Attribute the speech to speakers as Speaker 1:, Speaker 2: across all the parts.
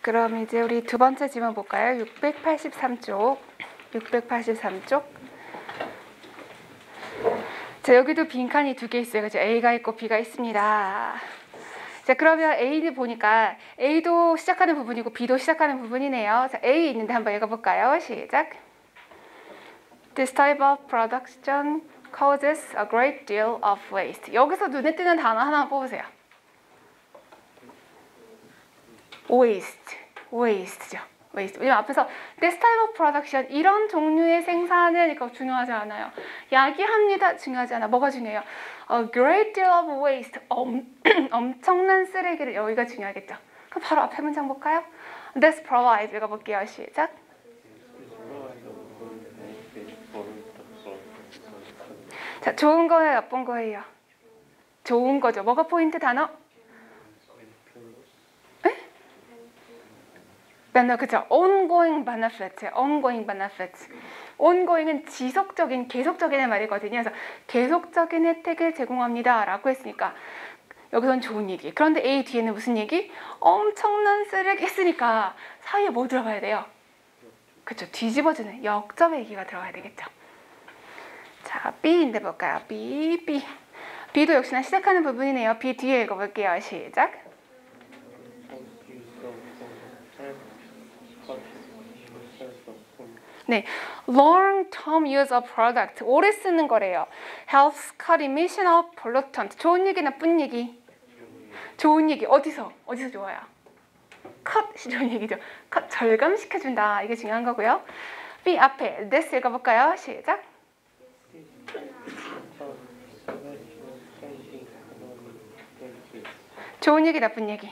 Speaker 1: 그럼 이제 우리 두 번째 지문 볼까요? 683쪽. 683쪽. 자, 여기도 빈칸이 두 개 있어요. 그죠? A가 있고 B가 있습니다. 자, 그러면 A를 보니까 A도 시작하는 부분이고 B도 시작하는 부분이네요. 자, A 있는데 한번 읽어볼까요? 시작. This type of production causes a great deal of waste. 여기서 눈에 띄는 단어 하나 뽑으세요. waste죠. waste. 왜냐면 앞에서 this type of production 이런 종류의 생산은 이거 중요하지 않아요. 야기합니다. 중요하지 않아. 뭐가 중요해요? A great deal of waste. 엄청난 쓰레기를 여기가 중요하겠죠. 그럼 바로 앞에 문장 볼까요? This provides 읽어볼게요. 시작. 자, 좋은 거예요? 나쁜 거예요? 좋은 거죠. 뭐가 포인트 단어? 그죠? ongoing benefit, ongoing benefit. ongoing은 지속적인, 계속적인의 말이거든요. 그래서 계속적인 혜택을 제공합니다 라고 했으니까 여기서는 좋은 얘기. 그런데 A 뒤에는 무슨 얘기? 엄청난 쓰레기 했으니까 사이에 뭐 들어가야 돼요? 그쵸? 뒤집어주는 역점의 얘기가 들어가야 되겠죠. 자, B인데 볼까요? B도 역시나 시작하는 부분이네요. B 뒤에 읽어볼게요. 시작. 네, long-term use of product, 오래 쓰는 거래요. helps cut emission of pollutant. 좋은 얘기, 나쁜 얘기? 좋은 얘기. 어디서 좋아요? cut이 좋은 얘기죠. cut, 절감시켜준다. 이게 중요한 거고요. B 앞에 this 읽어볼까요? 시작. 좋은 얘기, 나쁜 얘기?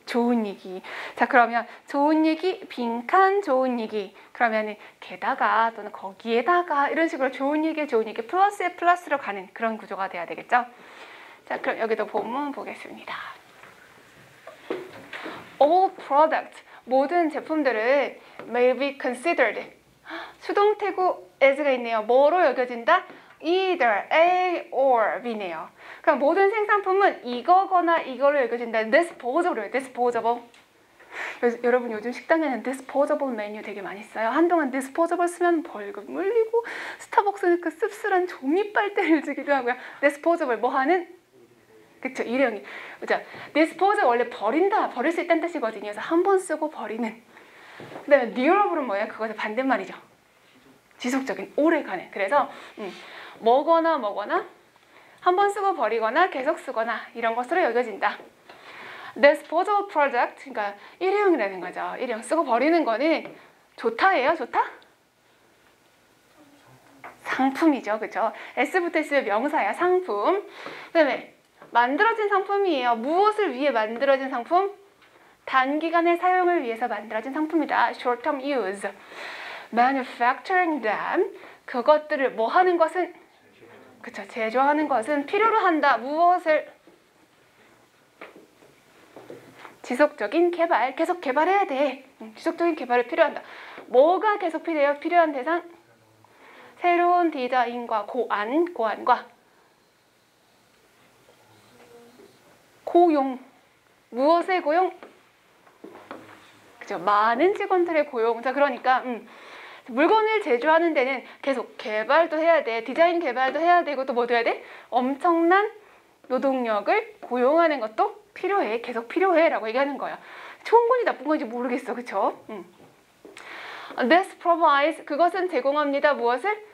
Speaker 1: 좋은 얘기. 자, 그러면 좋은 얘기, 빈칸 좋은 얘기. 그러면은 게다가 또는 거기에다가 이런 식으로 좋은 얘기 플러스에 플러스로 가는 그런 구조가 돼야 되겠죠. 자, 그럼 여기도 본문 보겠습니다. All product, 모든 제품들은 may be considered. 수동태구 as가 있네요. 뭐로 여겨진다? Either A or B네요. 그럼 모든 생산품은 이거거나 이거로 여겨진다. disposable. 여러분 요즘 식당에는 disposable 메뉴 되게 많이 써요. 한동안 disposable 쓰면 벌금 물리고 스타벅스는 그 씁쓸한 종이 빨대를 주기도 하고요. disposable 뭐 하는? 그쵸, 일회용이. 그죠? disposable 원래 버린다, 버릴 수 있다는 뜻이거든요. 그래서 한 번 쓰고 버리는. 그 다음에 durable은 뭐예요? 그것의 반대말이죠. 지속적인, 오래가는. 그래서 뭐거나 한 번 쓰고 버리거나 계속 쓰거나 이런 것으로 여겨진다. disposable product, 그러니까 일회용이라는 거죠. 일회용 쓰고 버리는 거는 좋다예요? 좋다? 상품이죠. 그죠? S부터 있으면 명사야. 상품. 그 다음에 만들어진 상품이에요. 무엇을 위해 만들어진 상품? 단기간의 사용을 위해서 만들어진 상품이다. short-term use. manufacturing them. 그것들을 뭐 하는 것은? 그쵸, 제조하는 것은 필요로 한다. 무엇을? 지속적인 개발, 계속 개발해야 돼. 지속적인 개발을 필요한다. 뭐가 계속 필요해요? 필요한 대상? 새로운 디자인과 고안과 고용. 무엇의 고용? 그죠, 많은 직원들의 고용. 자, 그러니까 물건을 제조하는 데는 계속 개발도 해야 돼. 디자인 개발도 해야 되고 또 뭐도 해야 돼? 엄청난 노동력을 고용하는 것도 필요해. 계속 필요해 라고 얘기하는 거예요. 좋은 건지 나쁜 건지 모르겠어. 그쵸? This provides, 그것은 제공합니다. 무엇을?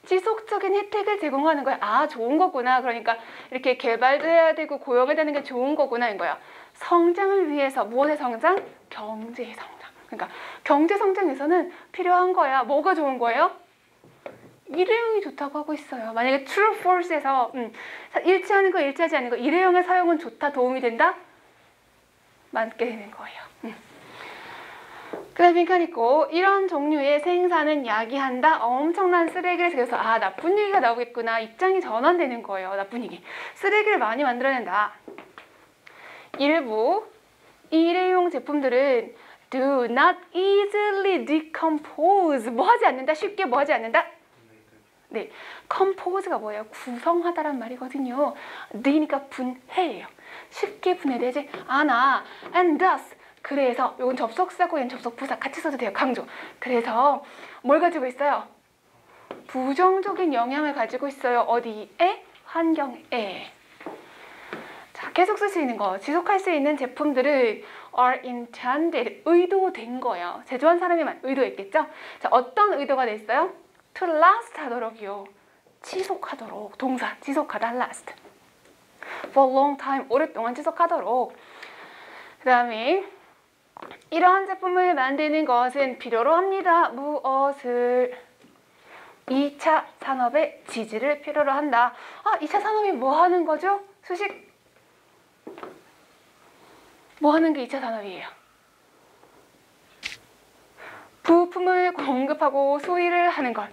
Speaker 1: 지속적인 혜택을 제공하는 거야. 아, 좋은 거구나. 그러니까 이렇게 개발도 해야 되고 고용해야 되는 게 좋은 거구나 인 거야. 성장을 위해서. 무엇의 성장? 경제의 성장. 그러니까 경제 성장에서는 필요한 거야. 뭐가 좋은 거예요? 일회용이 좋다고 하고 있어요. 만약에 true, false에서 일치하는 거, 일치하지 않는 거, 일회용의 사용은 좋다, 도움이 된다? 맞게 되는 거예요. 그 다음에 빈칸 있고, 이런 종류의 생산은 야기한다. 엄청난 쓰레기를 그래서 나쁜 얘기가 나오겠구나. 입장이 전환되는 거예요. 나쁜 얘기. 쓰레기를 많이 만들어낸다. 일부 일회용 제품들은 do not easily decompose. 뭐 하지 않는다? 쉽게 뭐 하지 않는다? 네, compose가 뭐예요? 구성하다란 말이거든요. de니까 분해예요. 쉽게 분해되지 않아. and thus 그래서 이건 접속사고 얘는 접속부사 같이 써도 돼요. 강조. 그래서 뭘 가지고 있어요? 부정적인 영향을 가지고 있어요. 어디에? 환경에. 자, 계속 쓸 수 있는 거. 지속할 수 있는 제품들은 are intended, 의도된 거예요. 제조한 사람이만 의도했겠죠? 자, 어떤 의도가 돼 있어요? to last 하도록이요. 지속하도록. 동사, 지속하다, last. for a long time, 오랫동안 지속하도록. 그 다음에 이러한 제품을 만드는 것은 필요로 합니다. 무엇을? 2차 산업의 지지를 필요로 한다. 아, 2차 산업이 뭐 하는 거죠? 수식. 뭐 하는 게 2차 산업이에요? 부품을 공급하고 수리를 하는 것.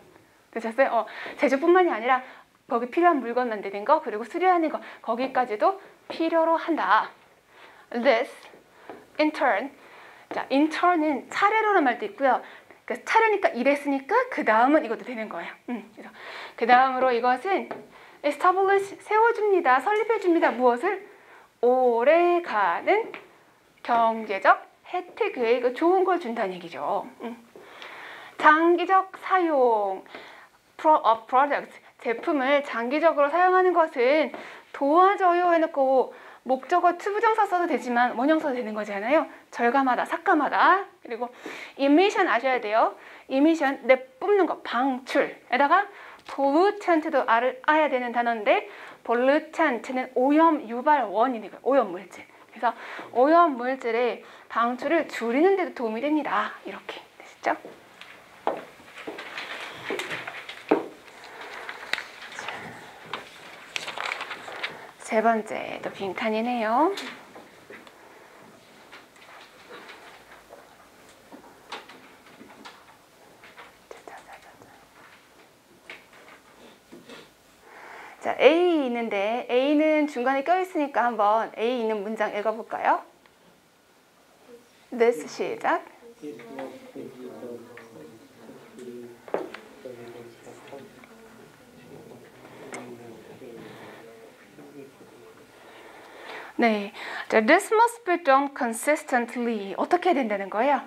Speaker 1: 되셨어요? 제조뿐만이 아니라 거기 필요한 물건 만드는 거, 그리고 수리하는 거, 거기까지도 필요로 한다. This, in turn. 자, in turn은 차례로란 말도 있고요. 그러니까 차례니까 이랬으니까 그 다음은 이것도 되는 거예요. 그래서 그 다음으로 이것은 establish, 세워줍니다. 설립해줍니다. 무엇을? 오래가는 경제적 혜택을, 좋은 걸 준다는 얘기죠. 장기적 사용, product, 제품을 장기적으로 사용하는 것은 도와줘요 해놓고 목적어 투부정사 써도 되지만 원형 써도 되는 거잖아요. 절감하다, 삭감하다. 그리고 emission 아셔야 돼요. emission, 내뿜는 거, 방출에다가 pollutant도 알아야 되는 단어인데 pollutant는 오염 유발 원인이에요. 오염 물질. 그래서 오염 물질의 방출을 줄이는 데도 도움이 됩니다. 이렇게 되시죠? 세 번째도 빈칸이네요. 자, A 있는데 A는 중간에 껴있으니까 한번 A 있는 문장 읽어볼까요? This 시작. 네, 자, this must be done consistently. 어떻게 해야 된다는 거예요?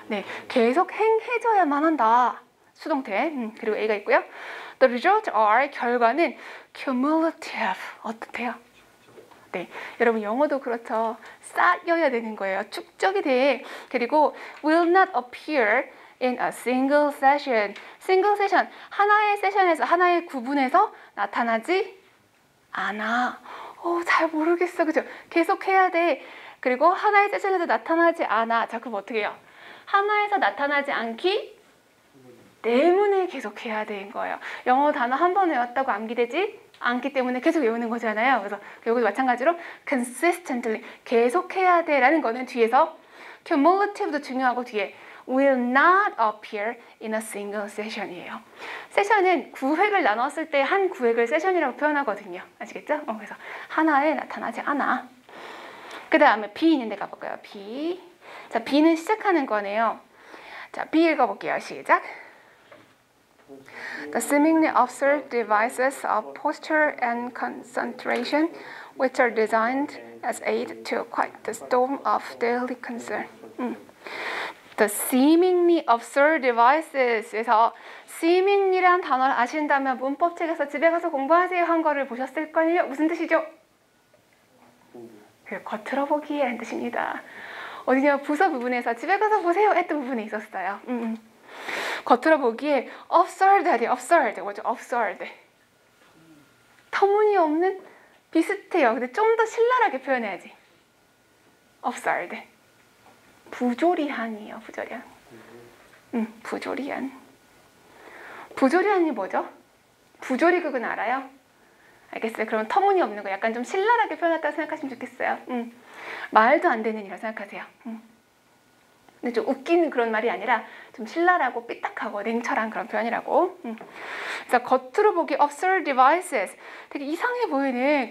Speaker 1: 네, 계속 행해져야만 한다. 수동태. 그리고 A가 있고요. The results are, 결과는 cumulative. 어떻대요? 네, 여러분 영어도 그렇죠. 쌓여야 되는 거예요. 축적이 돼. 그리고 will not appear in a single session. single session, 하나의 세션에서, 하나의 구분에서 나타나지 않아. 잘 모르겠어. 그죠? 계속 해야 돼. 그리고 하나의 세션에서 나타나지 않아. 자, 그럼 어떻게 해요? 하나에서 나타나지 않기 때문에 계속 해야 되는 거예요. 영어 단어 한 번 외웠다고 암기되지 않기 때문에 계속 외우는 거잖아요. 그래서 여기도 마찬가지로 consistently, 계속 해야 돼 라는 거는 뒤에서 cumulative도 중요하고 뒤에 will not appear in a single session이에요. 세션은 구획을 나눴을 때 한 구획을 세션이라고 표현하거든요. 아시겠죠? 그래서 하나에 나타나지 않아. 그 다음에 B 있는 데 가볼까요? B. 자, B는 시작하는 거네요. 자, B 읽어볼게요. 시작. The seemingly absurd devices of posture and concentration, which are designed as aid to quiet the storm of daily concern. The seemingly absurd devices에서 seemingly란 단어를 아신다면 문법책에서 집에 가서 공부하세요 한 거를 보셨을걸요? 무슨 뜻이죠? 겉으로 보기에 뜻입니다. 어디냐 부서 부분에서 집에 가서 보세요 했던 부분에 있었어요. 겉으로 보기에 absurd 하대요. absurd. 뭐죠? absurd. 터무니없는? 비슷해요. 근데 좀 더 신랄하게 표현해야지. absurd. 부조리한이에요. 부조리한. 부조리한. 부조리한이 뭐죠? 부조리극은 알아요? 알겠어요. 그러면 터무니없는 거 약간 좀 신랄하게 표현했다고 생각하시면 좋겠어요. 말도 안 되는 이라고 생각하세요. 근데 좀 웃기는 그런 말이 아니라 좀 신랄하고 삐딱하고 냉철한 그런 표현이라고. 그래서 겉으로 보기 absurd devices, 되게 이상해 보이는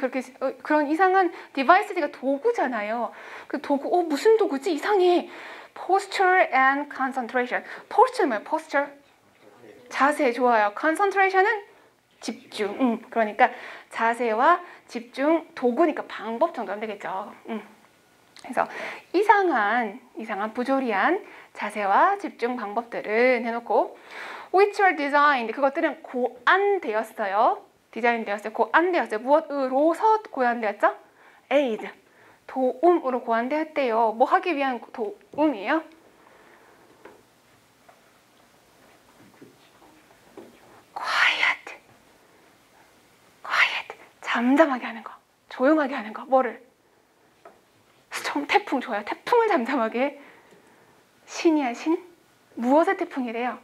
Speaker 1: 그런 이상한 device가 도구잖아요. 그 도구, 무슨 도구지? 이상해. Posture and concentration. posture 뭐예요? posture? 자세 좋아요. concentration은 집중. 그러니까 자세와 집중, 도구니까 방법 정도 하면 되겠죠. 그래서 이상한 부조리한 자세와 집중 방법들은 해놓고 which are designed 그것들은 고안되었어요. 디자인되었어요. 고안되었어요. 무엇으로서 고안되었죠? aid 도움으로 고안되었대요. 뭐 하기 위한 도움이에요? quiet 잠잠하게 하는 거, 조용하게 하는 거. 뭐를? 스톰, 태풍 좋아요. 태풍을 잠잠하게. 신이야 신? 무엇의 태풍이래요?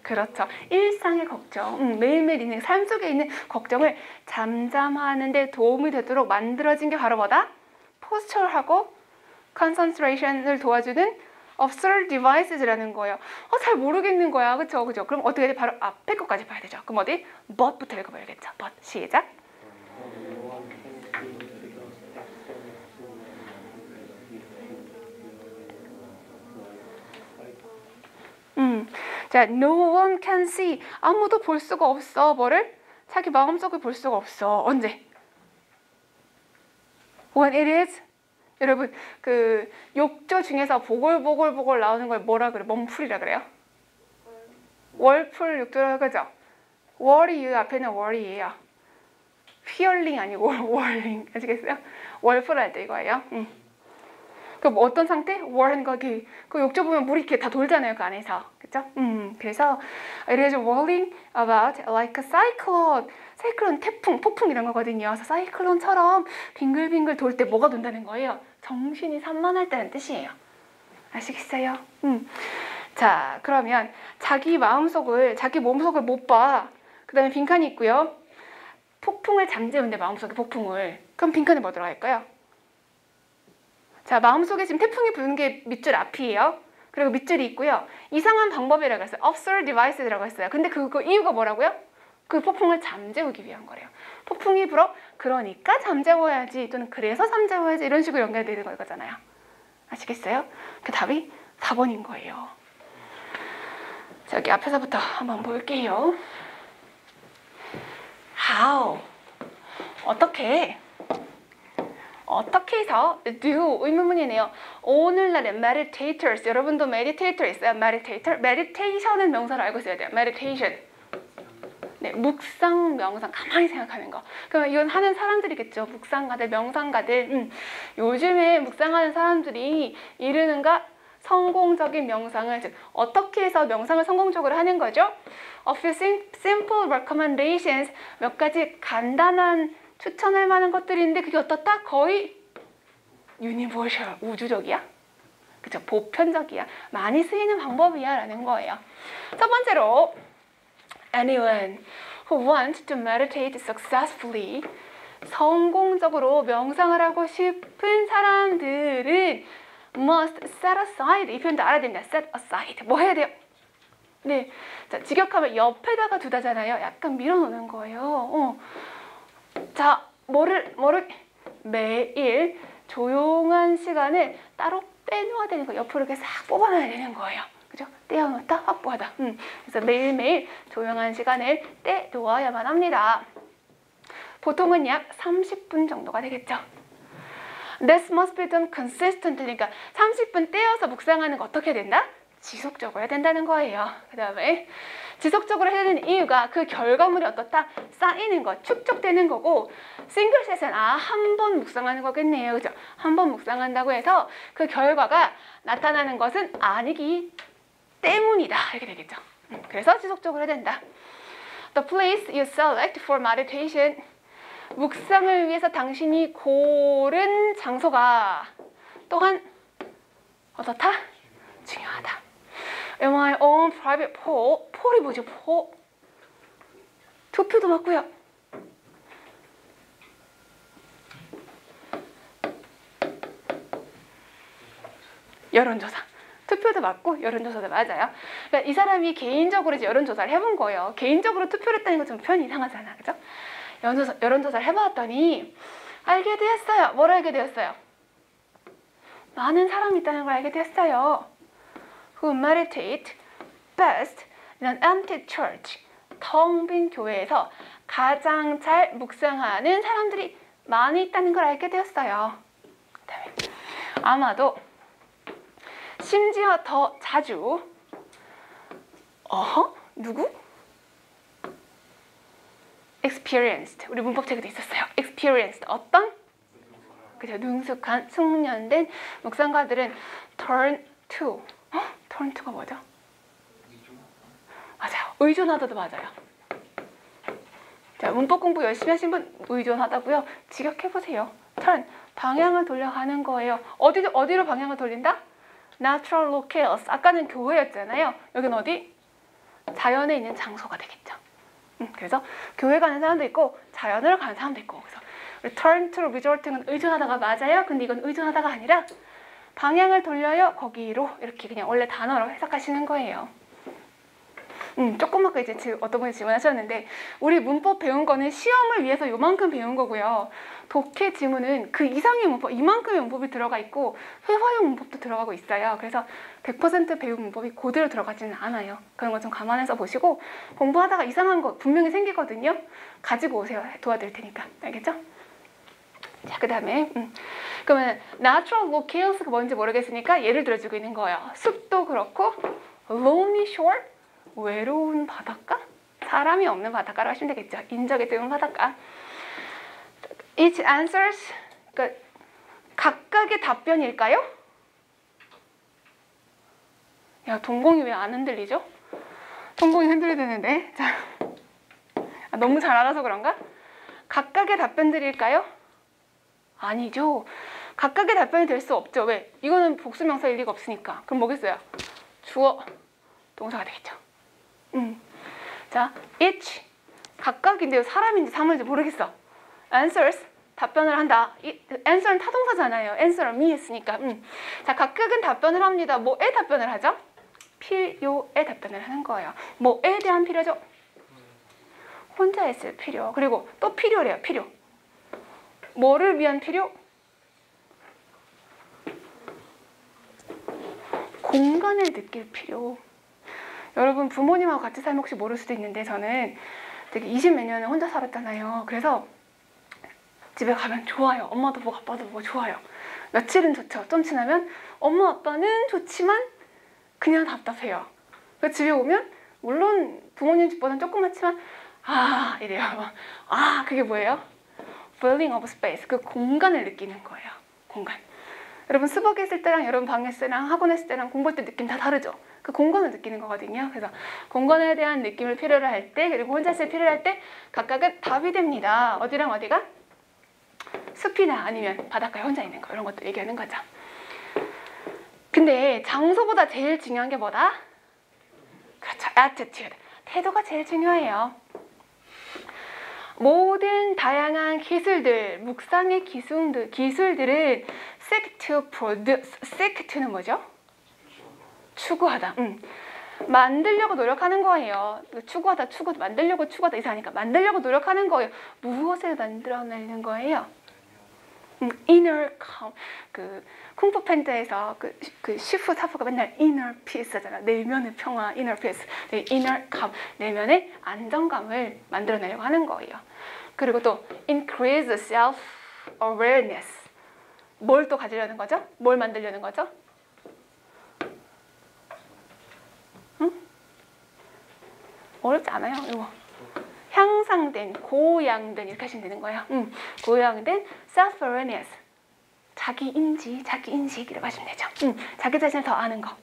Speaker 1: 그렇죠. 일상의 걱정, 매일매일 있는 삶 속에 있는 걱정을 잠잠하는 데 도움이 되도록 만들어진 게 바로 뭐다? 포스처하고 concentration을 도와주는 observe devices라는 거예요. 잘 모르겠는 거야. 그쵸? 그럼 어떻게 해야 돼? 바로 앞에 것까지 봐야 되죠. 그럼 어디? but부터 읽어봐야겠죠. but. 시작. 자, no one can see. 아무도 볼 수가 없어. 뭐를? 자기 마음속을 볼 수가 없어. 언제? When it is? 여러분, 그 욕조 중에서 보글보글 나오는 걸 뭐라 그래? 몸풀이라 그래요? 월풀 욕조라고 그러죠? worry 앞에는 worry예요. fearling 아니고 worrying. 아시겠어요? 월풀 할 때 이거예요. 그 어떤 상태? 월한 거기. 그 욕조 보면 물이 이렇게 다 돌잖아요. 그 안에서. 그죠? 그래서 it is whirling about like a cyclone. 사이클론 태풍, 폭풍 이런 거거든요. 그래서 사이클론처럼 빙글빙글 돌 때 뭐가 돈다는 거예요? 정신이 산만할 때는 뜻이에요. 아시겠어요? 자, 그러면 자기 마음속을, 자기 몸속을 못 봐. 그 다음에 빈칸이 있고요. 폭풍을 잠재운데 마음속에 폭풍을. 그럼 빈칸에 뭐 들어갈까요? 자, 마음속에 지금 태풍이 부는 게 밑줄 앞이에요. 그리고 밑줄이 있고요. 이상한 방법이라고 했어요. observe devices라고 했어요. 근데 그거 이유가 뭐라고요? 그 폭풍을 잠재우기 위한 거래요. 폭풍이 불어? 그러니까 잠재워야지. 또는 그래서 잠재워야지. 이런 식으로 연결되는 거잖아요. 아시겠어요? 그 답이 4번인 거예요. 자, 여기 앞에서부터 한번 볼게요. How? 어떻게 해서 do 의문문이네요. 오늘날의 meditators, 여러분도 meditator 있어요? meditation은 명사로 알고 있어야 돼요. meditation. 네, 묵상, 명상, 가만히 생각하는 거. 그럼 이건 하는 사람들이겠죠. 묵상가들, 명상가들. 요즘에 묵상하는 사람들이 이르는가? 성공적인 명상을, 즉 어떻게 해서 명상을 성공적으로 하는 거죠? A few simple recommendations, 몇 가지 간단한 추천할 만한 것들인데 그게 어떻다? 거의 유니버셜, 우주적이야? 그쵸? 보편적이야. 많이 쓰이는 방법이야 라는 거예요. 첫 번째로 anyone who wants to meditate successfully, 성공적으로 명상을 하고 싶은 사람들은 must set aside, 이 표현도 알아야 됩니다. set aside. 뭐 해야 돼요? 네, 자, 직역하면 옆에다가 두다잖아요. 약간 밀어놓는 거예요. 자, 뭐를 매일 조용한 시간을 따로 빼놓아야 되는 거예요. 옆으로 이렇게 싹 뽑아놔야 되는 거예요. 그죠? 떼어놓다, 확보하다. 그래서 매일매일 조용한 시간을 떼놓아야만 합니다. 보통은 약 30분 정도가 되겠죠. This must be done consistently. 그러니까 30분 떼어서 묵상하는 거 어떻게 된다? 지속적으로 해야 된다는 거예요. 그 다음에 지속적으로 해야 되는 이유가 그 결과물이 어떻다? 쌓이는 거, 축적되는 거고, 싱글 셋은 한 번 묵상하는 거겠네요. 그죠? 한 번 묵상한다고 해서 그 결과가 나타나는 것은 아니기 때문이다. 이렇게 되겠죠. 그래서 지속적으로 해야 된다. The place you select for meditation. 묵상을 위해서 당신이 고른 장소가 또한 어떻다? 중요하다. In my own private poll. 폴이 뭐죠? 폴. 투표도 맞고요. 여론조사. 투표도 맞고 여론조사도 맞아요. 그러니까 이 사람이 개인적으로 이제 여론조사를 해본 거예요. 개인적으로 투표를 했다는 건 좀 표현이 이상하잖아. 그죠? 여론조사를 해봤더니 알게 되었어요. 뭘 알게 되었어요? 많은 사람이 있다는 걸 알게 되었어요. Who meditate best in an empty church. 텅 빈 교회에서 가장 잘 묵상하는 사람들이 많이 있다는 걸 알게 되었어요. 그다음에 아마도 심지어 더 자주 누구? experienced. 우리 문법책에도 있었어요. experienced. 어떤? 그죠. 능숙한, 숙련된 묵상가들은 turn to. turn to가 뭐죠? 맞아요. 의존하다도 맞아요. 자, 문법 공부 열심히 하신 분 의존하다고요. 직역해보세요. turn. 방향을 돌려가는 거예요. 어디로 방향을 돌린다? natural locales. 아까는 교회였잖아요. 여긴 어디? 자연에 있는 장소가 되겠죠. 그래서 교회 가는 사람도 있고 자연을 가는 사람도 있고. 그래서 return to resort는 의존하다가 맞아요. 근데 이건 의존하다가 아니라 방향을 돌려요. 거기로 이렇게 그냥 원래 단어로 해석하시는 거예요. 조금 아까 이제 어떤 분이 질문하셨는데 우리 문법 배운 거는 시험을 위해서 요만큼 배운 거고요. 독해 지문은 그 이상의 문법, 이만큼의 문법이 들어가 있고 회화형 문법도 들어가고 있어요. 그래서 100% 배운 문법이 그대로 들어가지는 않아요. 그런 거 좀 감안해서 보시고 공부하다가 이상한 거 분명히 생기거든요. 가지고 오세요. 도와드릴 테니까. 알겠죠? 자, 그 다음에 그러면 natural locales가 뭔지 모르겠으니까 예를 들어주고 있는 거예요. 숲도 그렇고 lonely shore, 외로운 바닷가? 사람이 없는 바닷가라고 하시면 되겠죠. 인적이 드문 바닷가. Each answers, 그러니까 각각의 답변일까요? 야, 동공이 왜 안 흔들리죠? 동공이 흔들리는데. 자, 너무 잘 알아서 그런가? 각각의 답변들일까요? 아니죠. 각각의 답변이 될 수 없죠. 왜? 이거는 복수명사일 리가 없으니까. 그럼 뭐겠어요? 주어, 동사가 되겠죠. 자, each 각각인데요. 사람인지 사물인지 모르겠어. answers 답변을 한다. answer는 타동사잖아요. answer me 했으니까. 자, 각각은 답변을 합니다. 뭐에 답변을 하죠? 필요에 답변을 하는 거예요. 뭐에 대한 필요죠? 혼자 있을 필요. 그리고 또 필요래요. 필요. 뭐를 위한 필요? 공간을 느낄 필요. 여러분 부모님하고 같이 살면 혹시 모를 수도 있는데 저는 되게 20몇 년을 혼자 살았잖아요. 그래서 집에 가면 좋아요. 엄마도 보고 아빠도 보고 좋아요. 며칠은 좋죠. 좀 지나면 엄마 아빠는 좋지만 그냥 답답해요. 그래서 집에 오면 물론 부모님 집보다는 조금 많지만 이래요. 그게 뭐예요? feeling of space. 그 공간을 느끼는 거예요. 공간. 여러분 수업에 있을 때랑 여러분 방에 있을 때랑 학원에 있을 때랑 공부할 때 느낌 다 다르죠. 그 공간을 느끼는 거거든요. 그래서 공간에 대한 느낌을 필요로 할 때 그리고 혼자 있을 필요로 할 때 각각은 답이 됩니다. 어디랑 어디가? 숲이나 아니면 바닷가에 혼자 있는 거 이런 것도 얘기하는 거죠. 근데 장소보다 제일 중요한 게 뭐다? 그렇죠. attitude. 태도가 제일 중요해요. 모든 다양한 기술들, 묵상의 기술들은 seek to produce. seek to는 뭐죠? 추구하다. 만들려고 노력하는 거예요. 추구하다, 만들려고 추구하다 이상하니까 만들려고 노력하는 거예요. 무엇을 만들어내는 거예요? inner calm. 그 쿵푸 팬더에서 그 시프 사프가 맨날 inner peace 하잖아. 내면의 평화, inner peace. inner calm. 내면의 안정감을 만들어내려고 하는 거예요. 그리고 또 increase self awareness. 뭘 또 가지려는 거죠? 뭘 만들려는 거죠? 어렵지 않아요. 이거 향상된, 고양된 이렇게 하시면 되는 거예요. 고양된 self-awareness, 자기인지, 자기인식이라고 하시면 되죠. 자기 자신을 더 아는 거.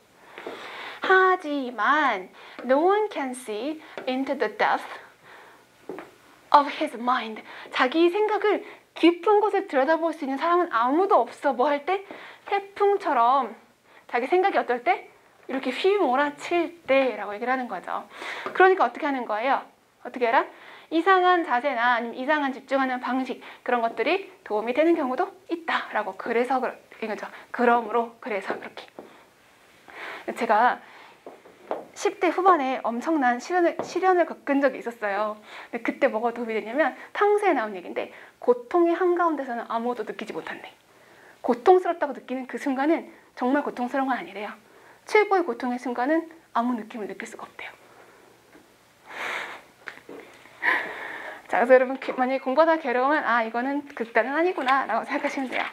Speaker 1: 하지만 no one can see into the depth of his mind. 자기 생각을 깊은 곳을 들여다볼 수 있는 사람은 아무도 없어. 뭐 할 때? 태풍처럼 자기 생각이 어떨 때? 이렇게 휘몰아칠 때라고 얘기를 하는 거죠. 그러니까 어떻게 하는 거예요? 어떻게 해라? 이상한 자세나 아니면 이상한 집중하는 방식 그런 것들이 도움이 되는 경우도 있다라고. 그래서 이거죠. 그러므로 그래서 그렇게. 제가 10대 후반에 엄청난 시련을 겪은 적이 있었어요. 근데 그때 뭐가 도움이 됐냐면 탕수에 나온 얘기인데 고통의 한가운데서는 아무것도 느끼지 못한대. 고통스럽다고 느끼는 그 순간은 정말 고통스러운 건 아니래요. 최고의 고통의 순간은 아무 느낌을 느낄 수가 없대요. 자, 그래서 여러분 만약에 공부하다 괴로우면 이거는 극단은 아니구나 라고 생각하시면 돼요.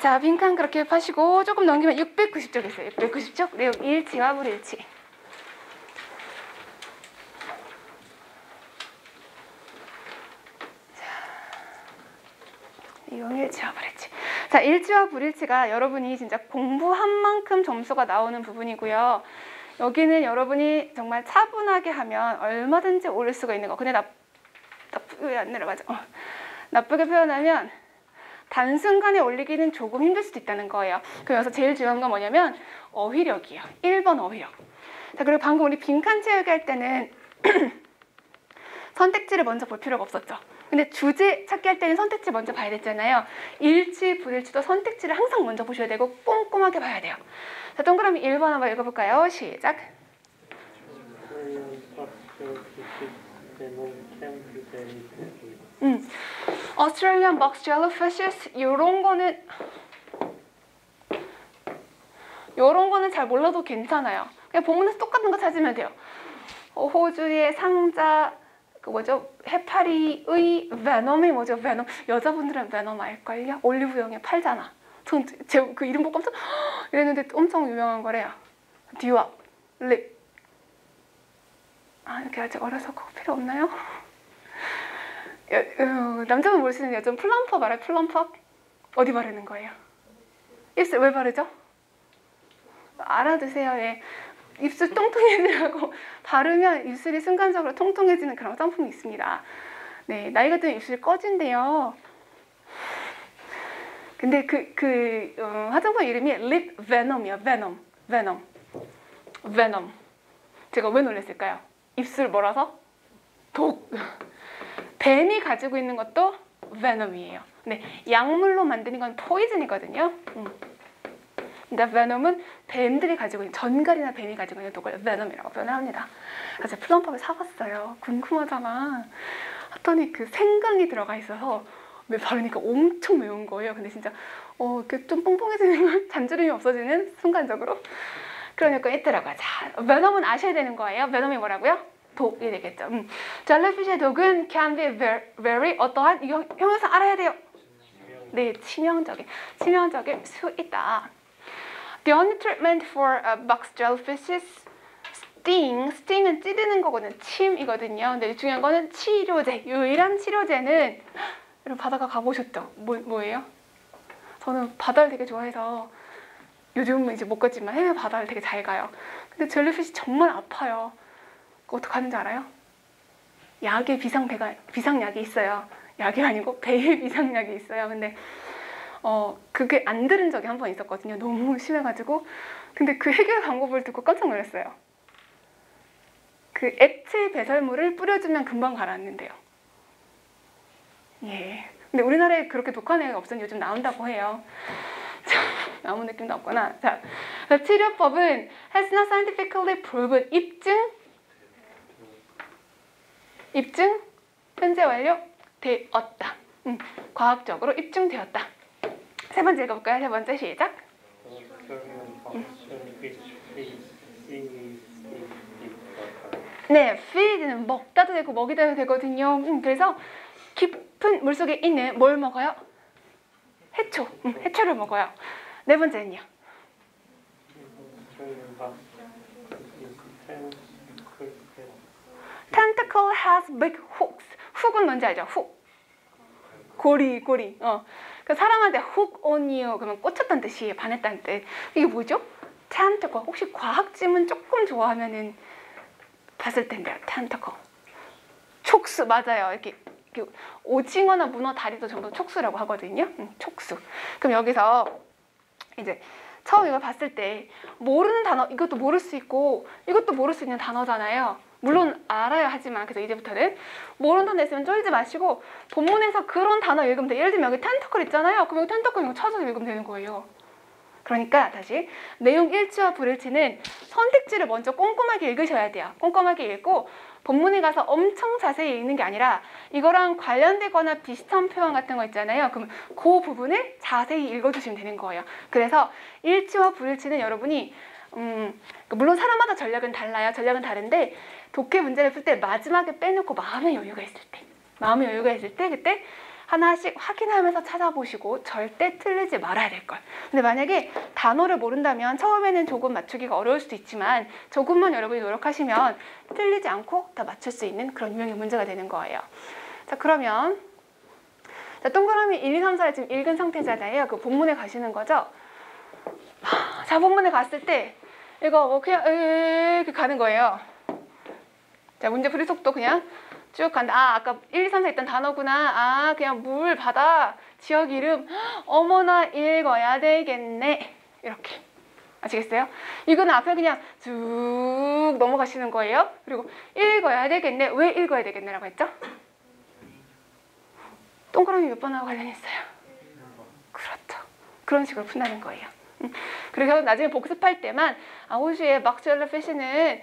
Speaker 1: 자, 빈칸 그렇게 파시고 조금 넘기면 690쪽 있어요. 690쪽 내용 일치와 불일치. 내용 일치와 불일치. 자, 일치와 불일치가 여러분이 진짜 공부한 만큼 점수가 나오는 부분이고요. 여기는 여러분이 정말 차분하게 하면 얼마든지 오를 수가 있는 거. 근데 왜 안 내려가죠? 나쁘게 표현하면 단순간에 올리기는 조금 힘들 수도 있다는 거예요. 그래서 제일 중요한 건 뭐냐면 어휘력이에요. 1번 어휘력. 자, 그리고 방금 우리 빈칸 채우기 할 때는 선택지를 먼저 볼 필요가 없었죠. 근데 주제 찾기 할 때는 선택지 먼저 봐야 됐잖아요. 일치, 불일치도 선택지를 항상 먼저 보셔야 되고 꼼꼼하게 봐야 돼요. 자, 동그라미 1번 한번 읽어볼까요? 시작. Australian box jellyfishes 요런 거는 잘 몰라도 괜찮아요. 그냥 본문에서 똑같은 거 찾으면 돼요. 호주의 상자 해파리의 베놈이 뭐죠? 베놈. 여자분들은 베놈 알걸요? 올리브영에 팔잖아. 전 그 이름 보고 깜짝 이랬는데 엄청 유명한 거래요. 듀압, 립. 이렇게 아직 어려서 그거 필요 없나요? 남자분 모르시는 여자분 플럼퍼 말해요. 플럼퍼? 어디 바르는 거예요? 입술 왜 바르죠? 알아두세요. 예. 입술 통통해지라고 바르면 입술이 순간적으로 통통해지는 그런 상품이 있습니다. 네, 나이가 들면 입술이 꺼진대요. 근데 화장품 이름이 립 베놈이요. 베놈. 제가 왜 놀랐을까요? 입술 뭐라서? 독. 뱀이 가지고 있는 것도 베놈이에요. 네, 약물로 만드는 건 포이즌이거든요. 근데 베놈은 뱀들이 가지고 있는, 전갈이나 뱀이 가지고 있는 독을 베놈이라고 표현합니다. 그래서 플럼퍼를 사봤어요. 궁금하잖아. 했더니 그 생강이 들어가 있어서 바르니까 엄청 매운 거예요. 근데 진짜 그 좀 뽕뽕해지는 건 잔주름이 없어지는 순간적으로 그런 효과가 있더라고요. 자, 베놈은 아셔야 되는 거예요. 베놈이 뭐라고요? 독이 되겠죠. 젤리피쉬의 독은 can be very 어떠한 이거 형용사 알아야 돼요. 네, 치명적일 수 있다. The only treatment for box jellyfishes sting은 찌르는 거거든요. 침이거든요. 근데 중요한 거는 치료제. 유일한 치료제는 여러분 바닷가 가보셨죠? 뭐예요? 저는 바다를 되게 좋아해서 요즘은 이제 못 갔지만 해외 바다를 되게 잘 가요. 근데 젤리피쉬 정말 아파요. 어떡하는지 알아요? 약에 비상약이 있어요. 약이 아니고 배에 비상약이 있어요. 근데 그게 안 들은 적이 한 번 있었거든요. 너무 심해가지고. 근데 그 해결 방법을 듣고 깜짝 놀랐어요. 그 액체 배설물을 뿌려주면 금방 가라앉는데요. 예. 근데 우리나라에 그렇게 독한 애가 없으니 요즘 나온다고 해요. 아무 느낌도 없구나. 자, 치료법은 has not scientifically proven 입증 현재 완료되었다. 과학적으로 입증되었다. 세 번째 읽어볼까요? 세 번째 시작. 네, feed는 먹다도 되고 먹이다도 되거든요. 그래서 깊은 물속에 있는 뭘 먹어요? 해초. 해초를 먹어요. 네 번째는요. Tentacle has big hooks. 훅은 뭔지 알죠? 훅. 고리. 그 사람한테 hook on you 그러면 꽂혔다는 뜻이에요. 반했다는 뜻. 이게 뭐죠? tentacle. 혹시 과학지문 조금 좋아하면은 봤을 텐데요. tentacle. 촉수 맞아요. 이렇게 오징어나 문어 다리도 전부 촉수라고 하거든요. 촉수. 그럼 여기서 이제 처음 이걸 봤을 때 모르는 단어 이것도 모를 수 있고 이것도 모를 수 있는 단어잖아요. 물론 알아야 하지만 그래서 이제부터는 모르는 단어 있으면 쫄지 마시고 본문에서 그런 단어 읽으면 돼요. 예를 들면 여기 텐터클 있잖아요. 그럼 여기 텐터클 이거 찾아서 읽으면 되는 거예요. 그러니까 다시 내용 일치와 불일치는 선택지를 먼저 꼼꼼하게 읽으셔야 돼요. 꼼꼼하게 읽고 본문에 가서 엄청 자세히 읽는 게 아니라 이거랑 관련되거나 비슷한 표현 같은 거 있잖아요. 그럼 그 부분을 자세히 읽어주시면 되는 거예요. 그래서 일치와 불일치는 여러분이 물론 사람마다 전략은 달라요. 전략은 다른데 독해 문제를 풀 때 마지막에 빼놓고 마음의 여유가 있을 때 그때 하나씩 확인하면서 찾아보시고 절대 틀리지 말아야 될 걸. 근데 만약에 단어를 모른다면 처음에는 조금 맞추기가 어려울 수도 있지만 조금만 여러분이 노력하시면 틀리지 않고 다 맞출 수 있는 그런 유형의 문제가 되는 거예요. 자, 그러면 자, 동그라미 1, 2, 3, 4를 지금 읽은 상태잖아요. 그 본문에 가시는 거죠. 자, 본문에 갔을 때 이거 뭐 그냥 이렇게 가는 거예요. 자, 문제 풀이 속도 그냥 쭉 간다. 아, 아까 1, 2, 3, 4 있던 단어구나. 아, 그냥 물, 바다, 지역 이름. 어머나 읽어야 되겠네. 이렇게. 아시겠어요? 이거는 앞에 그냥 쭉 넘어가시는 거예요. 그리고 읽어야 되겠네. 왜 읽어야 되겠네라고 했죠? 동그라미 몇 번하고 관련이 있어요? 그렇죠. 그런 식으로 푼다는 거예요. 그래서 나중에 복습할 때만 호주의 막스웰러 피쉬는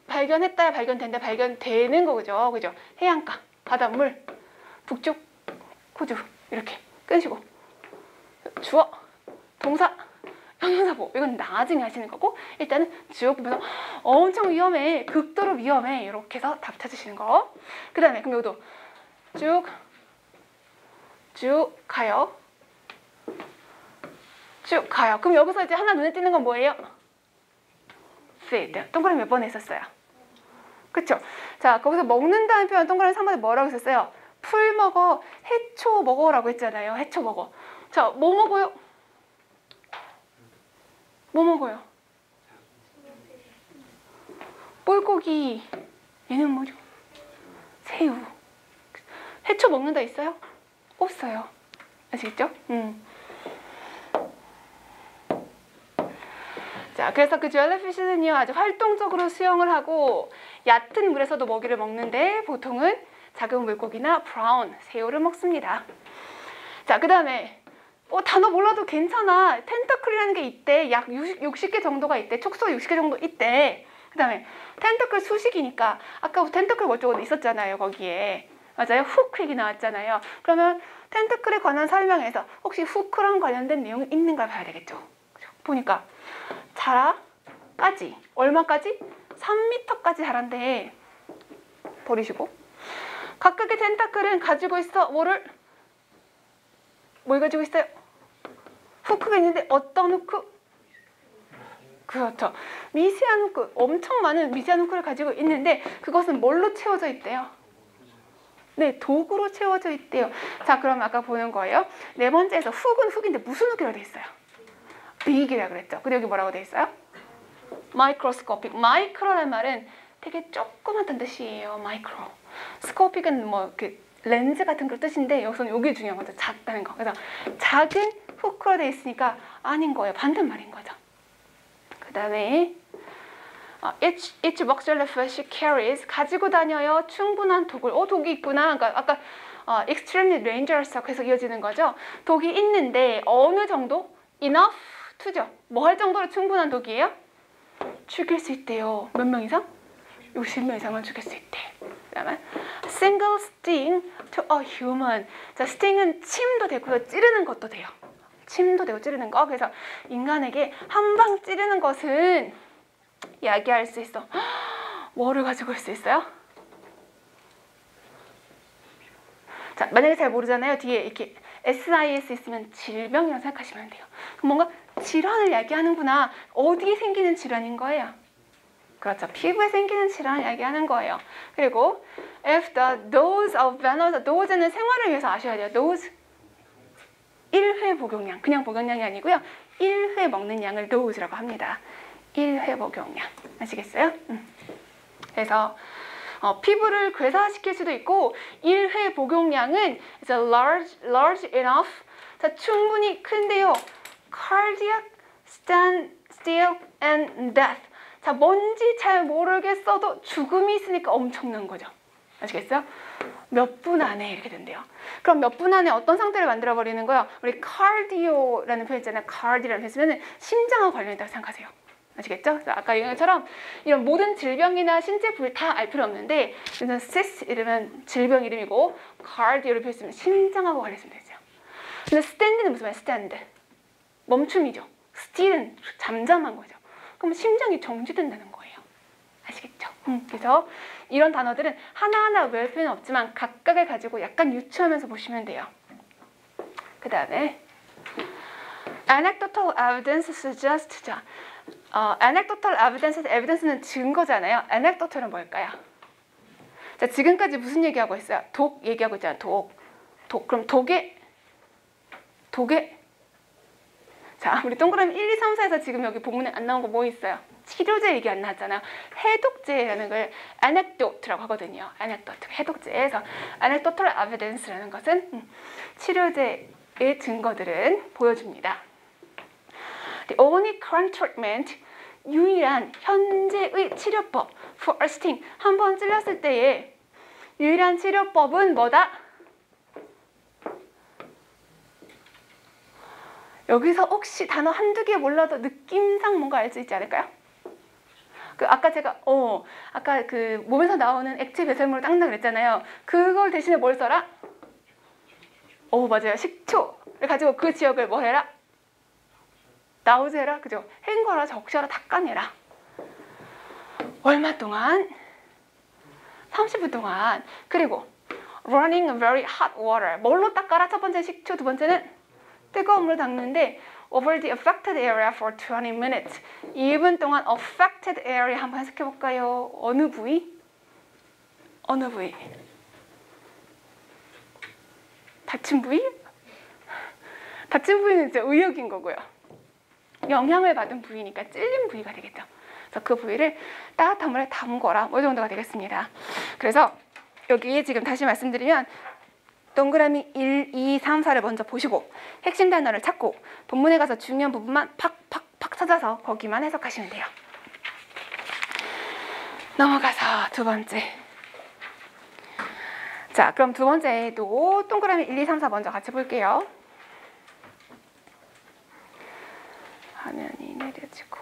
Speaker 1: 발견했다야 발견된다 발견되는 거죠. 그죠? 해안가, 바닷물, 북쪽, 호주 이렇게 끊으시고 주어, 동사, 형용사보 이건 나중에 하시는 거고 일단은 주어 보면서 엄청 위험해, 극도로 위험해 이렇게 해서 답 찾으시는 거. 그 다음에 그럼 여기도 쭉 가요. 쭉 가요. 그럼 여기서 이제 하나 눈에 띄는 건 뭐예요? feed. 동그라미 몇 번 했었어요? 그쵸? 자, 거기서 먹는다는 표현 동그라미 3번에 뭐라고 했었어요? 풀 먹어, 해초 먹어라고 했잖아요. 해초 먹어. 자, 뭐 먹어요? 뭐 먹어요? 뿔고기. 얘는 뭐죠? 새우. 해초 먹는다 있어요? 없어요. 아시겠죠? 자, 그래서 그 젤리피쉬는요 아주 활동적으로 수영을 하고 얕은 물에서도 먹이를 먹는데 보통은 작은 물고기나 브라운, 새우를 먹습니다. 자, 그 다음에 단어 몰라도 괜찮아. 텐터클이라는 게 있대. 약 60개 정도가 있대. 촉수가 60개 정도 있대. 그 다음에 텐터클 수식이니까 아까 텐터클 어쩌고 있었잖아요. 거기에. 맞아요. 후크 얘기 나왔잖아요. 그러면 텐터클에 관한 설명에서 혹시 후크랑 관련된 내용이 있는가 봐야 되겠죠. 보니까 자라까지 얼마까지? 3m까지 자란대. 버리시고 각각의 텐타클은 가지고 있어 뭘 가지고 있어요? 후크가 있는데 어떤 후크? 그렇죠. 미세한 후크, 엄청 많은 미세한 후크를 가지고 있는데 그것은 뭘로 채워져 있대요? 네, 도구로 채워져 있대요. 자, 그럼 아까 보는 거예요. 네 번째에서 훅은 훅인데 무슨 훅이라고 돼 있어요? big이라고 그랬죠. 근데 여기 뭐라고 돼 있어요? microscopic. 마이크로라는 말은 되게 조그맣다는 뜻이에요. 마이크로. 스코픽은 뭐 그 렌즈 같은 그런 뜻인데 여기서는 이게 중요한 거죠. 작다는 거. 그래서 작은 후크로 돼 있으니까 아닌 거예요. 반대말인 거죠. 그 다음에 each boxer fish carries 가지고 다녀요. 충분한 독을. 독이 있구나. 그러니까 아까 extremely dangerous 해서 이어지는 거죠. 독이 있는데 어느 정도? enough to죠. 뭐 할 정도로 충분한 독이에요? 죽일 수 있대요. 몇 명 이상? 60명 이상은 죽일 수 있대. 그 다음에 single sting to a human. 자, sting은 침도 되고요. 찌르는 것도 돼요. 침도 되고 찌르는 거. 그래서 인간에게 한 방 찌르는 것은 야기할 수 있어. 뭐를 가지고 올 수 있어요? 자, 만약에 잘 모르잖아요. 뒤에 이렇게 SIS 있으면 질병이라고 생각하시면 돼요. 그럼 뭔가 질환을 야기하는구나. 어디에 생기는 질환인 거예요? 그렇죠. 피부에 생기는 질환을 야기하는 거예요. 그리고 if the dose of venom, dose는 생활을 위해서 아셔야 돼요. dose 1회 복용량. 그냥 복용량이 아니고요. 1회 먹는 양을 dose라고 합니다. 1회 복용량. 아시겠어요? 그래서 피부를 괴사시킬 수도 있고 1회 복용량은 is large enough. 자, 충분히 큰데요. cardiac, standstill, and death. 자, 뭔지 잘 모르겠어도 죽음이 있으니까 엄청난 거죠. 아시겠어요? 몇 분 안에 이렇게 된대요. 그럼 몇 분 안에 어떤 상태를 만들어버리는 거예요? 우리 cardio라는 표현 있잖아요. card이라는 표현 쓰면 심장하고 관련있다고 생각하세요. 아시겠죠? 그래서 아까 얘기한 것처럼 이런 모든 질병이나 신체 부위 다 알 필요 없는데 그래서 cyst 이러면 질병 이름이고 cardio를 표현했으면 심장하고 관련있으면 되죠. 근데 stand는 무슨 말이에요? stand. 멈춤이죠. still은 잠잠한 거죠. 그럼 심장이 정지된다는 거예요. 아시겠죠? 그래서 이런 단어들은 하나하나 외울 필요는 없지만 각각을 가지고 약간 유추하면서 보시면 돼요. 그 다음에 anecdotal evidence suggests. 자, anecdotal evidence는 증거잖아요. anecdotal은 뭘까요? 자, 지금까지 무슨 얘기하고 있어요? 독 얘기하고 있잖아요. 독. 그럼 독의 자, 우리 동그라미 1, 2, 3, 4에서 지금 여기 본문에 안 나온 거 뭐 있어요? 치료제 얘기 안 나왔잖아요. 해독제라는 걸 anecdote라고 하거든요. anecdote, 해독제에서 anecdotal evidence라는 것은 치료제의 증거들은 보여줍니다. The only current treatment, 유일한 현재의 치료법 for a sting, 한 번 찔렸을 때의 유일한 치료법은 뭐다? 여기서 혹시 단어 한두 개 몰라도 느낌상 뭔가 알 수 있지 않을까요? 아까 제가 아까 그 몸에서 나오는 액체 배설물을 닦는다 그랬잖아요. 그걸 대신에 뭘 써라? 맞아요. 식초를 가지고 그 지역을 뭐 해라? 나우즈해라. 그죠? 헹궈라, 적셔라, 닦아내라. 얼마 동안? 30분 동안. 그리고 running very hot water. 뭘로 닦아라? 첫 번째 식초, 두 번째는 뜨거운 물을 닦는데 over the affected area for 20 minutes. 2분 동안 affected area 한번 해석해 볼까요? 어느 부위? 어느 부위? 다친 부위? 다친 부위는 이제 의욕인 거고요. 영향을 받은 부위니까 찔린 부위가 되겠죠. 그래서 그 부위를 따뜻한 물에 담궈라. 뭐 정도가 되겠습니다. 그래서 여기 지금 다시 말씀드리면 동그라미 1, 2, 3, 4를 먼저 보시고 핵심 단어를 찾고 본문에 가서 중요한 부분만 팍팍팍 찾아서 거기만 해석하시면 돼요. 넘어가서 두 번째. 자, 그럼 두 번째도 동그라미 1, 2, 3, 4 먼저 같이 볼게요. 화면이 내려지고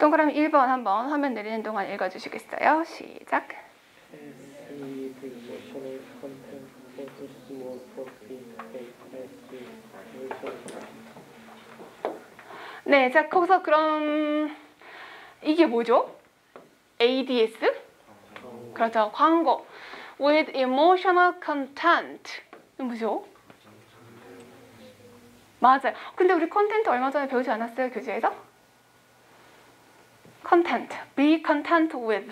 Speaker 1: 동그라미 1번 한번 화면 내리는 동안 읽어주시겠어요? 시작. 네, 자 거기서 그럼 이게 뭐죠? ADS? 그렇죠, 광고. With emotional content. 뭐죠? 맞아요. 근데 우리 컨텐트 얼마 전에 배우지 않았어요? 교재에서? content. Be content with.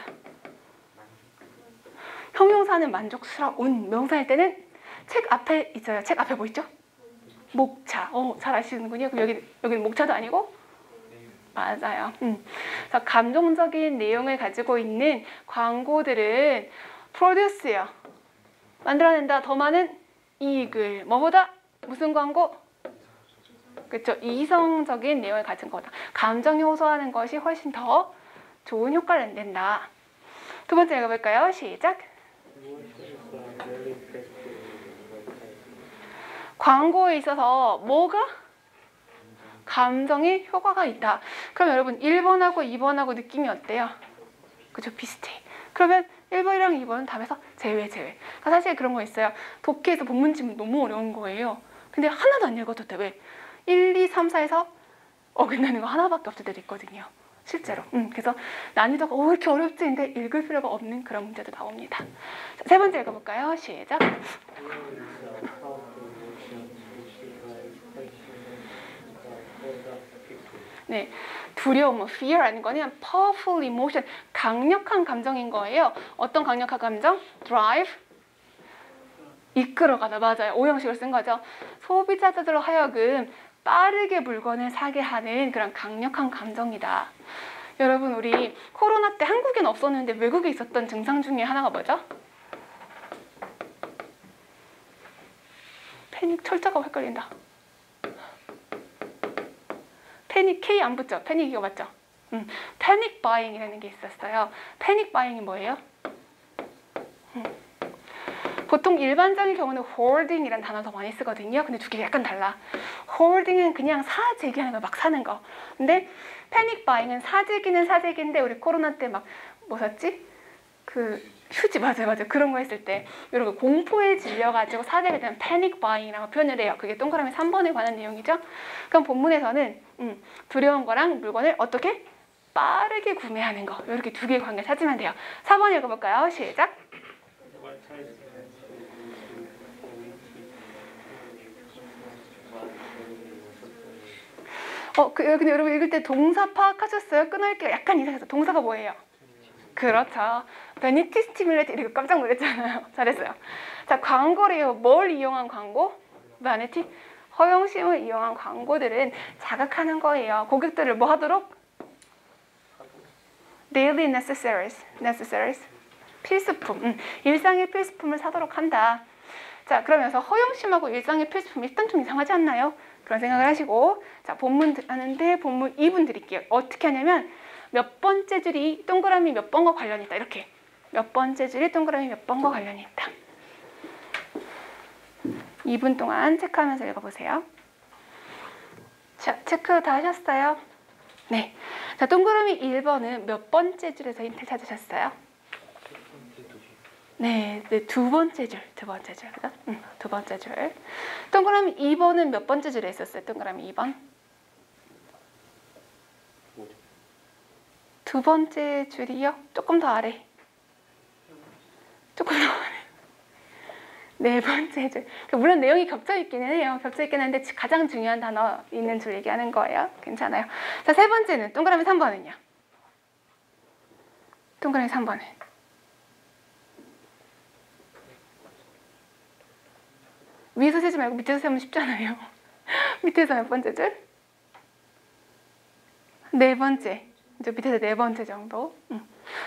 Speaker 1: 형용사는 만족스러운, 명사일 때는 책 앞에 있어요. 책 앞에 뭐 있죠? 목차. 잘 아시는군요. 그럼 여기는 목차도 아니고? 맞아요. 그래서 감정적인 내용을 가지고 있는 광고들은 produce요. 만들어낸다. 더 많은 이익을. 뭐보다? 무슨 광고? 그렇죠. 이성적인 내용을 가진 거다. 감정 요소하는 것이 훨씬 더 좋은 효과를 낸다. 두 번째 읽어볼까요? 시작. 광고에 있어서 뭐가? 감정의 효과가 있다. 그럼 여러분 1번하고 2번하고 느낌이 어때요? 그죠? 비슷해. 그러면 1번이랑 2번은 답에서 제외. 그러니까 사실 그런 거 있어요. 독해에서 본문집은 너무 어려운 거예요. 근데 하나도 안 읽어도 돼. 왜? 1, 2, 3, 4에서 어긋나는 거 하나밖에 없을 때도 있거든요. 실제로. 그래서 난이도가 왜 이렇게 어렵지? 근데 읽을 필요가 없는 그런 문제도 나옵니다. 자, 세 번째 읽어볼까요? 시작. 네, 두려움, fear라는 거는 powerful emotion, 강력한 감정인 거예요. 어떤 강력한 감정? drive, 이끌어가다. 맞아요. 오형식을 쓴 거죠. 소비자들로 하여금 빠르게 물건을 사게 하는 그런 강력한 감정이다. 여러분, 우리 코로나 때 한국엔 없었는데 외국에 있었던 증상 중에 하나가 뭐죠? 패닉. 철자가 헷갈린다. 패닉. K 안 붙죠? 패닉 이거 맞죠? 패닉 바잉이라는 게 있었어요. 패닉 바잉이 뭐예요? 보통 일반적인 경우는 hoarding이라는 단어 더 많이 쓰거든요. 근데 두 개가 약간 달라. hoarding은 그냥 사재기하는 거, 막 사는 거. 근데 패닉 바잉은 사재기는 사재기인데 우리 코로나 때 막 뭐 샀지? 그 휴지. 맞아요. 그런 거 했을 때 여러분 공포에 질려가지고 사재기 되면 패닉 바잉이라고 표현을 해요. 그게 동그라미 3번에 관한 내용이죠. 그럼 본문에서는 두려운 거랑 물건을 어떻게? 빠르게 구매하는 거. 이렇게 두 개의 관계 찾으면 돼요. 4번 읽어볼까요? 시작. 근데 여러분 읽을 때 동사 파악하셨어요? 끊을게요. 약간 이상해서. 동사가 뭐예요? 그렇죠. 베니티 스티뮬레이트. 이거 깜짝 놀랐잖아요. 잘했어요. 자, 광고래요. 뭘 이용한 광고? 베니티. 허용심을 이용한 광고들은 자극하는 거예요. 고객들을 뭐 하도록? Daily necessaries. 필수품. 일상의 필수품을 사도록 한다. 자, 그러면서 허용심하고 일상의 필수품이 일단 좀 이상하지 않나요? 그런 생각을 하시고, 자, 본문 하는데 본문 2분 드릴게요. 어떻게 하냐면 몇 번째 줄이 동그라미 몇 번과 관련이 있다. 이렇게 몇 번째 줄이 동그라미 몇 번과 관련이 있다. 2분 동안 체크하면서 읽어보세요. 자, 체크 다 하셨어요? 네. 자, 동그라미 1번은 몇 번째 줄에서 힌트 찾으셨어요? 네, 두 번째 줄. 그죠? 두 번째 줄. 동그라미 2번은 몇 번째 줄에 있었어요? 동그라미 2번. 두 번째 줄이요? 조금 더 아래. 네 번째 줄. 물론 내용이 겹쳐 있기는 해요. 겹쳐 있긴 한데 가장 중요한 단어 있는 줄 얘기하는 거예요. 괜찮아요. 자, 세 번째는 동그라미 3번은요. 동그라미 3번은. 위에서 세지 말고 밑에서 세면 쉽잖아요. 밑에서 몇 번째 줄? 네 번째. 이제 밑에서 네 번째 정도.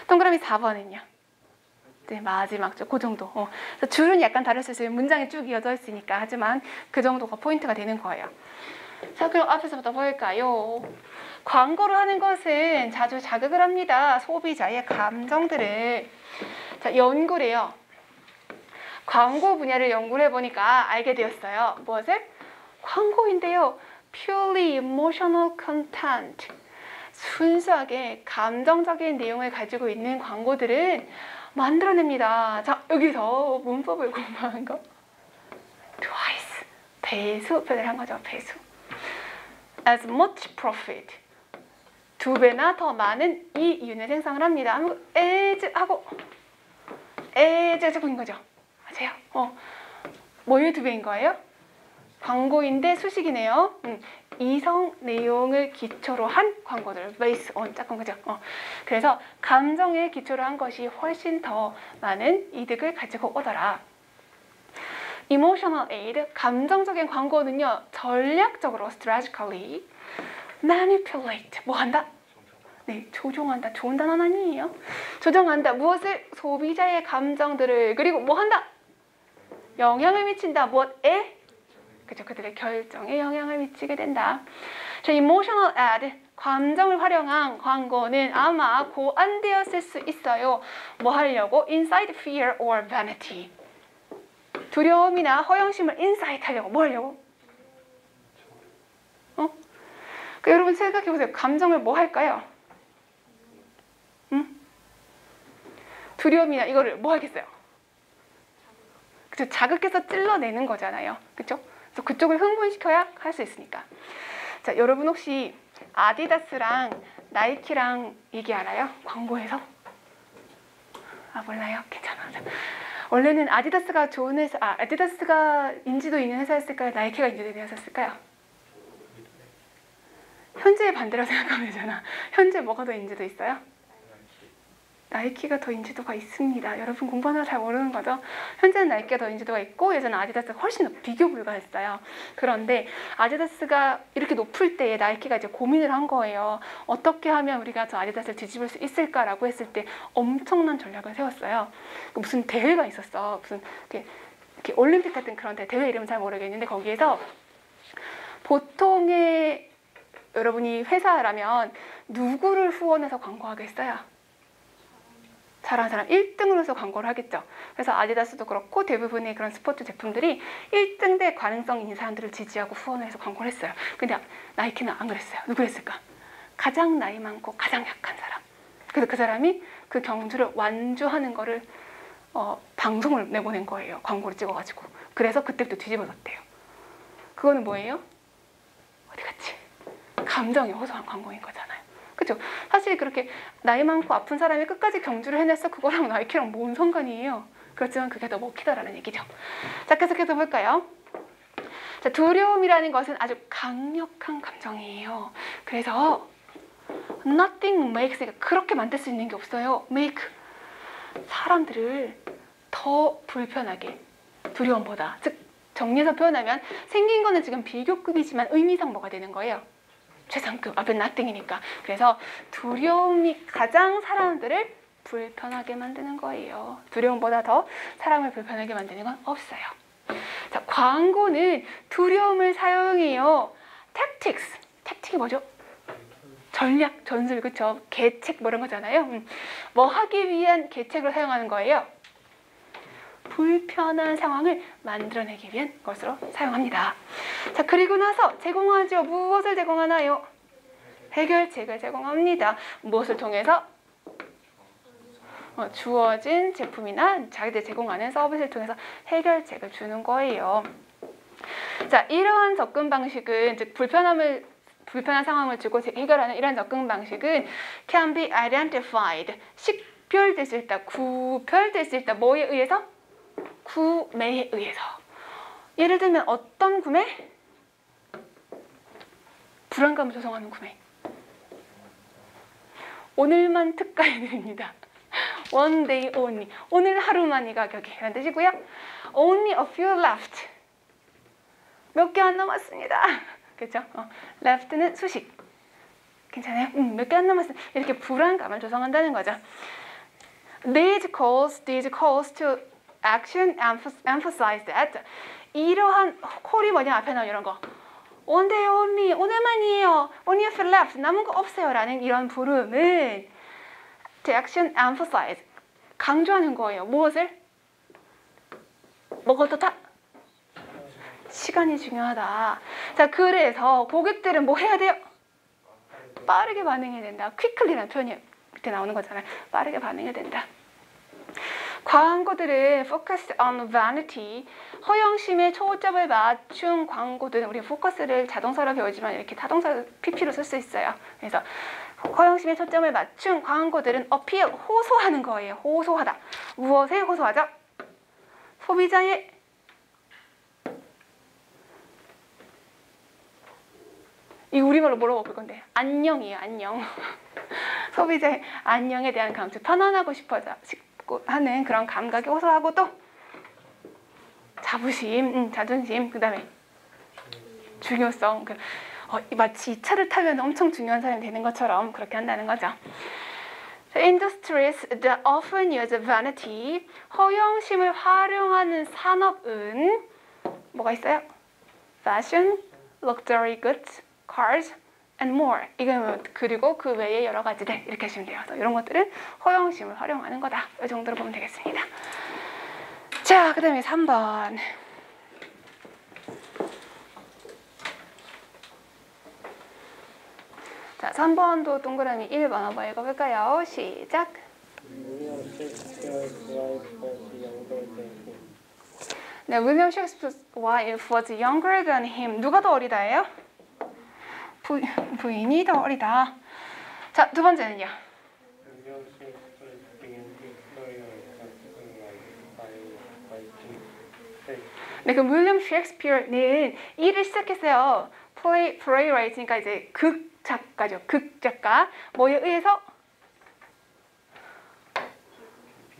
Speaker 1: 동그라미 4번은요. 네, 마지막 줄. 그 정도. 그래서 줄은 약간 다를 수 있어요. 문장이 쭉 이어져 있으니까. 하지만 그 정도가 포인트가 되는 거예요. 자, 그럼 앞에서부터 볼까요? 광고를 하는 것은 자주 자극을 합니다. 소비자의 감정들을. 자, 연구래요. 광고 분야를 연구를 해보니까 알게 되었어요. 무엇을? 광고인데요. Purely emotional content. 순수하게 감정적인 내용을 가지고 있는 광고들은 만들어냅니다. 자, 여기서 문법을 공부한 거. twice. 배수 표현을 한 거죠. 배수. as much profit. 두 배나 더 많은 이윤을 생성을 합니다. as 하고 as 적인 거죠. 맞아요. 뭐의 두 배인 거예요? 광고인데 수식이네요. 이성 내용을 기초로 한 광고들, based on 짝꿍 그죠? 그래서 감정에 기초로 한 것이 훨씬 더 많은 이득을 가지고 오더라. emotional aid, 감정적인 광고는요, 전략적으로 strategically manipulate, 뭐 한다? 네, 조종한다. 좋은 단어는 아니에요. 조종한다. 무엇을? 소비자의 감정들을. 그리고 뭐 한다? 영향을 미친다. 무엇에? 그죠? 그들의 결정에 영향을 미치게 된다. 자, emotional ad, 감정을 활용한 광고는 아마 고안되었을 수 있어요. 뭐 하려고? incite fear or vanity. 두려움이나 허영심을 incite 하려고. 뭐 하려고? 그러니까 여러분 생각해보세요. 감정을 뭐 할까요? 두려움이나 이거를 뭐 하겠어요? 그쵸? 자극해서 찔러내는 거잖아요. 그쵸? 그래서 그쪽을 흥분시켜야 할 수 있으니까. 자, 여러분 혹시 아디다스랑 나이키랑 얘기 알아요? 광고에서? 몰라요? 괜찮아. 원래는 아디다스가 좋은 회사, 아디다스가 인지도 있는 회사였을까요? 나이키가 인지도 있는 회사였을까요? 현재의 반대로 생각하면 되잖아. 현재 뭐가 더 인지도 있어요? 나이키가 더 인지도가 있습니다. 여러분 공부하느라 잘 모르는 거죠? 현재는 나이키가 더 인지도가 있고 예전에 아디다스가 훨씬 더 비교 불가했어요. 그런데 아디다스가 이렇게 높을 때에 나이키가 이제 고민을 한 거예요. 어떻게 하면 우리가 저 아디다스를 뒤집을 수 있을까라고 했을 때 엄청난 전략을 세웠어요. 무슨 대회가 있었어. 무슨 이렇게 올림픽 같은 그런 대회 이름은 잘 모르겠는데 거기에서 보통의 여러분이 회사라면 누구를 후원해서 광고하겠어요? 잘하는 사람 1등으로서 광고를 하겠죠. 그래서 아디다스도 그렇고 대부분의 그런 스포츠 제품들이 1등 될 가능성 있는 사람들을 지지하고 후원을 해서 광고를 했어요. 근데 나이키는 안 그랬어요. 누구였을까? 가장 나이 많고 가장 약한 사람. 그래서 그 사람이 그 경주를 완주하는 거를 방송을 내보낸 거예요. 광고를 찍어가지고. 그래서 그때부터 뒤집어졌대요. 그거는 뭐예요? 어디 갔지? 감정이 호소한 광고인 거잖아요. 그쵸? 사실 그렇게 나이 많고 아픈 사람이 끝까지 경주를 해냈어. 그거랑 나이키랑 뭔 상관이에요. 그렇지만 그게 더 먹히다라는 얘기죠. 자, 계속해서 볼까요? 자, 두려움이라는 것은 아주 강력한 감정이에요. 그래서 nothing makes, 그렇게 만들 수 있는 게 없어요. make 사람들을 더 불편하게, 두려움보다. 즉 정리해서 표현하면 생긴 거는 지금 비교급이지만 의미상 뭐가 되는 거예요? 최상급, 앞에 nothing이니까. 그래서 두려움이 가장 사람들을 불편하게 만드는 거예요. 두려움보다 더 사람을 불편하게 만드는 건 없어요. 자, 광고는 두려움을 사용해요. tactics, tactic이 뭐죠? 전략, 전술, 그쵸? 계책 뭐 이런 거잖아요. 뭐 하기 위한 계책을 사용하는 거예요. 불편한 상황을 만들어내기 위한 것으로 사용합니다. 자, 그리고 나서 제공하죠. 무엇을 제공하나요? 해결책을 제공합니다. 무엇을 통해서? 주어진 제품이나 자기들 제공하는 서비스를 통해서 해결책을 주는 거예요. 자, 이러한 접근 방식은, 즉 불편한 상황을 주고 해결하는 이러한 접근 방식은 can be identified, 식별될 수 있다, 구별될 수 있다. 뭐에 의해서? 구매에 의해서. 예를 들면 어떤 구매? 불안감을 조성하는 구매. 오늘만 특가해드립니다. One day only. 오늘 하루만 이 가격에 라는 뜻이고요. Only a few left. 몇 개 안 남았습니다. 그렇죠? left는 수식. 괜찮아요? 몇 개 안 남았습니다. 이렇게 불안감을 조성한다는 거죠. These calls to action emphasize that. 이러한 콜이 뭐냐? 앞에 나온 이런 거. One day only. 오늘만이에요. Only a few left. 남은 거 없어요. 라는 이런 부름은 to action emphasize. 강조하는 거예요. 무엇을? 뭐가 다 시간이 중요하다. 자, 그래서 고객들은 뭐 해야 돼요? 빠르게 반응해야 된다. quickly라는 표현이 밑에 나오는 거잖아요. 빠르게 반응해야 된다. 광고들은 focus on vanity, 허영심에 초점을 맞춘 광고들은, 우리 포커스를 자동사로 배우지만 이렇게 타동사 PP로 쓸 수 있어요. 그래서 허영심에 초점을 맞춘 광고들은 appeal, 호소하는 거예요. 호소하다. 무엇에 호소하죠? 소비자의 이 우리말로 뭐라고 바꿀 건데? 안녕이에요. 안녕. 소비자의 안녕에 대한 감정, 편안하고 싶고 하는 그런 감각이 호소하고, 또 자부심, 자존심, 그 다음에 중요성. 마치 이 차를 타면 엄청 중요한 사람이 되는 것처럼 그렇게 한다는 거죠. Industries that often use vanity, 허영심을 활용하는 산업은 뭐가 있어요? Fashion, luxury goods, cars, and more. 그리고 그 외에 여러 가지들, 이렇게 하시면 돼요. 그래서 이런 것들은 허영심을 활용하는 거다. 이 정도로 보면 되겠습니다. 자, 그 다음에 3번. 자, 3번도 동그라미 1번 한번 읽어볼까요? 시작. 네, William Shakespeare's wife was younger than him. 누가 더 어리다예요? 부인이 더 어리다. 자, 두 번째는요. 네, 그럼 윌리엄 셰익스피어는 일을 시작했어요. playwright, 그러니까 이제 극작가죠. 극작가. 뭐에 의해서?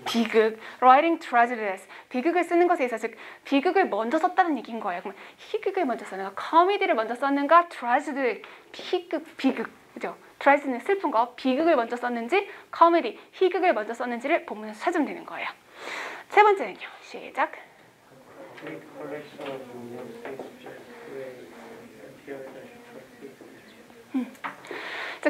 Speaker 1: 비극, writing tragedies, 비극을 쓰는 것에 있어서, 즉 비극을 먼저 썼다는 얘기인 거예요. 그럼 희극을 먼저 썼는가, 코미디를 먼저 썼는가, 트라제디, 비극, 그죠? 트라제디는 슬픈 거, 비극을 먼저 썼는지, 코미디, 희극을 먼저 썼는지를 본문에서 찾으면 되는 거예요. 세 번째는요. 시작.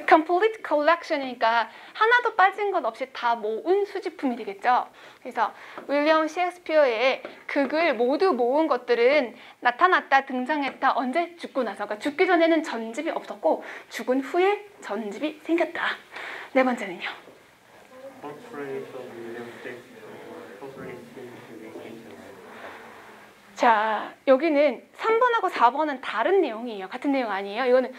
Speaker 1: complete collection이니까 하나도 빠진 것 없이 다 모은 수집품이 되겠죠. 그래서 윌리엄 셰익스피어의 극을 모두 모은 것들은 나타났다, 등장했다. 언제? 죽고 나서. 그러니까 죽기 전에는 전집이 없었고 죽은 후에 전집이 생겼다. 네 번째는요. 자, 여기는 3번하고 4번은 다른 내용이에요. 같은 내용 아니에요. 이거는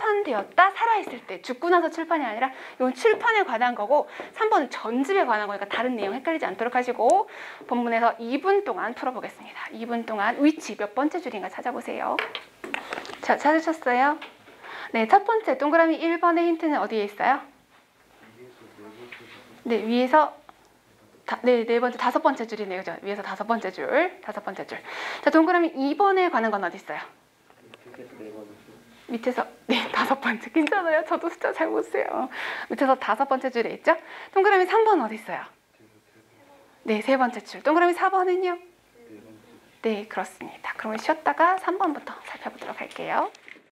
Speaker 1: 출판되었다, 살아있을 때. 죽고 나서 출판이 아니라 이건 출판에 관한 거고 3번은 전집에 관한 거니까 다른 내용 헷갈리지 않도록 하시고 본문에서 2분 동안 풀어보겠습니다. 2분 동안 위치 몇 번째 줄인가 찾아보세요. 자, 찾으셨어요? 네, 첫 번째 동그라미 1번의 힌트는 어디에 있어요? 네, 위에서 네 번째, 다섯 번째 줄이네요. 그죠? 위에서 다섯 번째 줄. 자, 동그라미 2번에 관한 건 어디 있어요? 밑에서 네, 다섯 번째. 괜찮아요. 저도 숫자 잘 못 세요. 밑에서 다섯 번째 줄에 있죠? 동그라미 3번 어디 있어요? 네, 세 번째 줄. 동그라미 4번은요? 네, 그렇습니다. 그러면 쉬었다가 3번부터 살펴보도록 할게요.